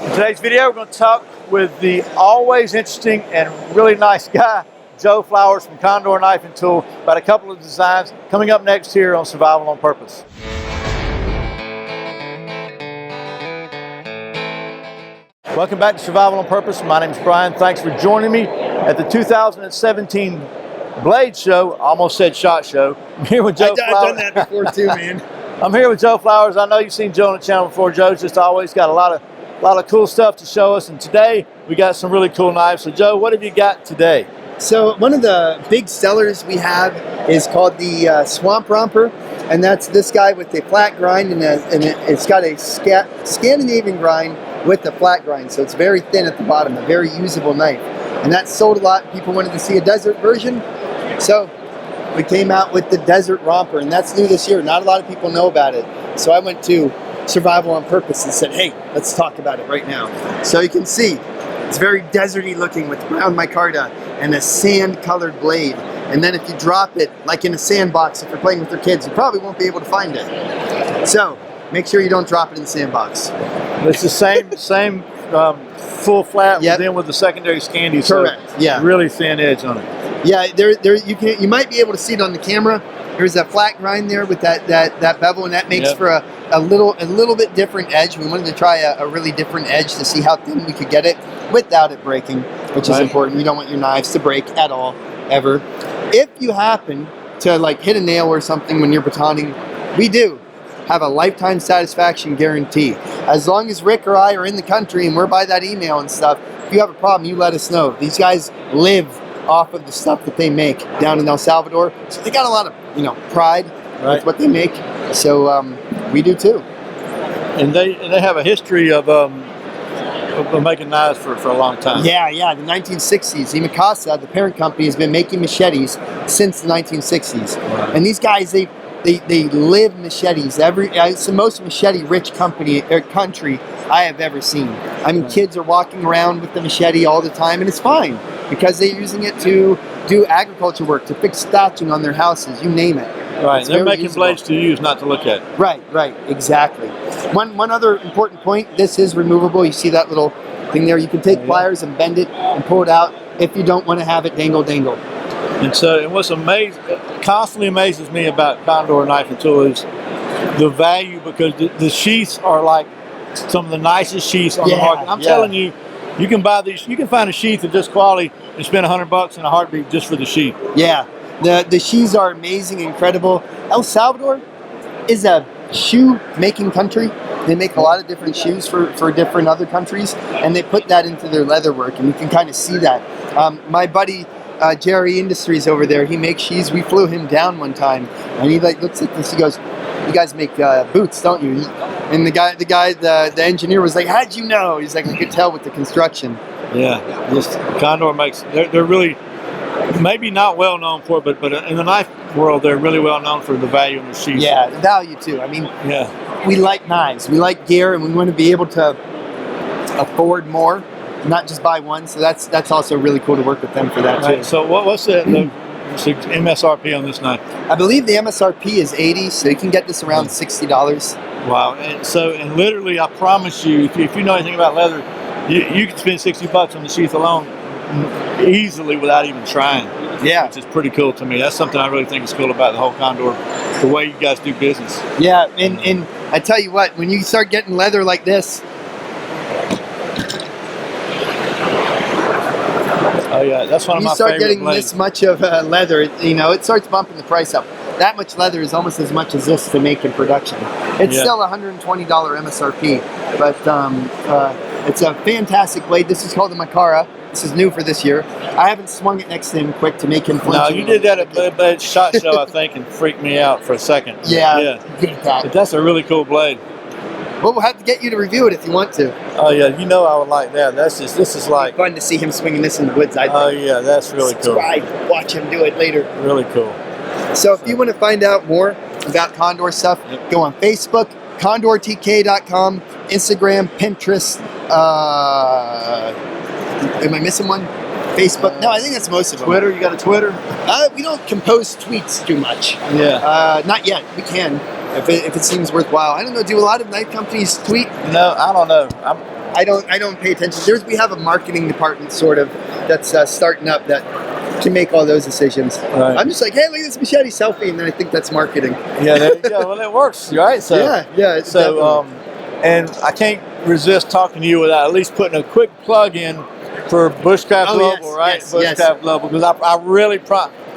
In today's video, we're going to talk with the always interesting and really nice guy, Joe Flowers from Condor Knife and Tool, about a couple of designs coming up next here on Survival on Purpose. Welcome back to Survival on Purpose. My name is Brian. Thanks for joining me at the 2017 Blade Show. Almost said SHOT Show. I'm here with Joe Flowers. I've done that before too, man. I'm here with Joe Flowers. I know you've seen Joe on the channel before. Joe's just always got a lot of cool stuff to show us, and today we got some really cool knives. So Joe, what have you got today? So one of the big sellers we have is called the Swamp Romper, and that's this guy with a flat grind, and it's got a Scandinavian grind with the flat grind, so it's very thin at the bottom, a very usable knife. And that sold a lot. People wanted to see a desert version, so we came out with the Desert Romper, and that's new this year. Not a lot of people know about it, so I went to Survival on Purpose and said, hey, let's talk about it right now. So you can see it's very deserty looking with brown micarta and a sand colored blade. And then if you drop it like in a sandbox, if you're playing with your kids, you probably won't be able to find it. So make sure you don't drop it in the sandbox. It's the same full flat, yep, then with the secondary Scandi. Correct. So yeah. Really thin edge on it. Yeah, you might be able to see it on the camera. There's a flat grind there with that bevel, and that makes, yep, for a little bit different edge. We wanted to try a really different edge to see how thin we could get it without it breaking, which is important. You don't want your knives to break at all, ever. If you happen to like hit a nail or something when you're batoning, we do have a lifetime satisfaction guarantee. As long as Rick or I are in the country and we're by that email and stuff, if you have a problem, you let us know. These guys live off of the stuff that they make down in El Salvador, so they got a lot of pride, right, with what they make. So we do too. And they have a history of making knives for a long time. Yeah, the 1960s. Makara, the parent company, has been making machetes since the 1960s. Right. And these guys, they live machetes. It's the most machete-rich country I have ever seen. I mean, right, kids are walking around with the machete all the time, and it's fine because they're using it to do agriculture work, to fix thatching on their houses, you name it. Right, they're making usable blades to use, not to look at. Right, exactly. One other important point, this is removable. You see that little thing there? You can take pliers and bend it and pull it out if you don't want to have it dangle. And so, and what's constantly amazes me about Condor Knife and Tool is the value, because the sheaths are like some of the nicest sheaths on the market. I'm telling you, you can buy these. You can find a sheath of this quality and spend $100 in a heartbeat just for the sheath. Yeah, the sheaths are amazing, incredible. El Salvador is a shoe making country. They make a lot of different shoes for different other countries, and they put that into their leather work, and you can kind of see that. My buddy Jerry Industries over there, he makes sheaths. We flew him down one time, and he looks at this. He goes, "You guys make boots, don't you?" And the engineer was like, "How'd you know?" He's like, "I could tell with the construction." Yeah, just Condor makes. They're really maybe not well known for it, but in the knife world, they're really well known for the value in the sheaths. Yeah, the value too. I mean, yeah, we like knives, we like gear, and we want to be able to afford more, not just buy one. So that's also really cool to work with them for that too. So what's the MSRP on this knife? I believe the MSRP is $80, so you can get this around $60. Wow! And literally, I promise you, if you know anything about leather, you can spend $60 on the sheath alone easily without even trying. Yeah, which is pretty cool to me. That's something I really think is cool about the whole Condor, the way you guys do business. Yeah, and I tell you what, when you start getting leather like this. Oh yeah, that's one of my favorite blades. You start getting this much of leather, it starts bumping the price up. That much leather is almost as much as this to make in production. It's still $120 MSRP, but it's a fantastic blade. This is called the Makara. This is new for this year. I haven't swung it next to him quick to make him flinch. No, you did that at SHOT Show, I think, and freaked me out for a second. Yeah. Good at that. But that's a really cool blade. Well, we'll have to get you to review it if you want to. Oh yeah, I would like that. This is like fun to see him swinging this in the woods. I think. Oh yeah, that's really cool. Watch him do it later. Really cool. So if you want to find out more about Condor stuff, go on Facebook, condortk.com, Instagram, Pinterest. Am I missing one? Facebook? No, I think that's most of them. Twitter? You got a Twitter? We don't compose tweets too much. Yeah. Not yet. We can if it seems worthwhile. I don't know. Do a lot of knife companies tweet? No, I don't know. I don't pay attention. We have a marketing department sort of that's starting up that can make all those decisions. Right. I'm just like, hey, look at this machete selfie, and then I think that's marketing. Yeah, there you go. Well, it works, right? So, yeah. It's so, and I can't resist talking to you without at least putting a quick plug in for Bushcraft Global, right? Bushcraft Global, because I really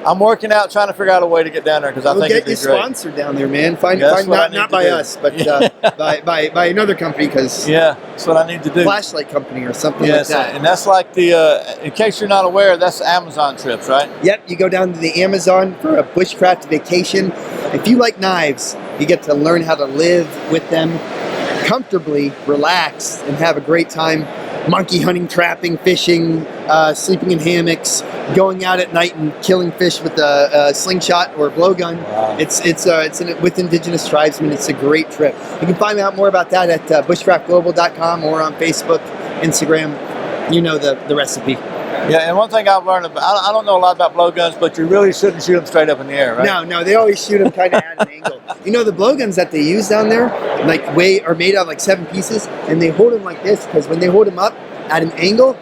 I'm working out, trying to figure out a way to get down there because I think it'd be great. We'll get you sponsored down there, man. Find not by us, but by another company, because that's what I need to do. Flashlight company or something like that. And that's like the in case you're not aware, that's Amazon trips, right? Yep, you go down to the Amazon for a bushcraft vacation. If you like knives, you get to learn how to live with them comfortably, relax, and have a great time. Monkey hunting, trapping, fishing, sleeping in hammocks, going out at night and killing fish with a slingshot or a blowgun. Wow. It's with indigenous tribesmen. It's a great trip. You can find out more about that at bushcraftglobal.com or on Facebook, Instagram. You know the recipe. Yeah, and one thing I've learned about, I don't know a lot about blowguns, but you really shouldn't shoot them straight up in the air, right? No, they always shoot them kind of at an angle. You know, the blowguns that they use down there, are made out of like 7 pieces, and they hold them like this because when they hold them up at an angle,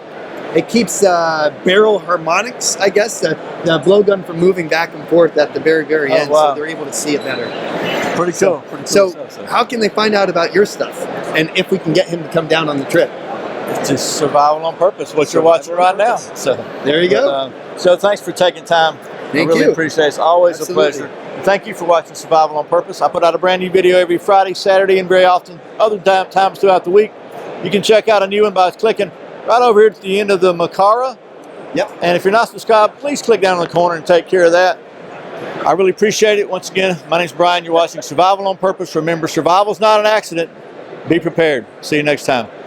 it keeps barrel harmonics, I guess, the blowgun from moving back and forth at the very, very end, wow. so they're able to see it better. Pretty cool. So how can they find out about your stuff, and if we can get him to come down on the trip? It's just survival on purpose, what you're watching right now. So there you go. So thanks for taking time. I really appreciate it. It's always a pleasure. And thank you for watching Survival on Purpose. I put out a brand new video every Friday, Saturday, and very often other times throughout the week. You can check out a new one by clicking right over here at the end of the Makara. Yep. And if you're not subscribed, please click down in the corner and take care of that. I really appreciate it. Once again, my name's Brian. You're watching Survival on Purpose. Remember, survival's not an accident. Be prepared. See you next time.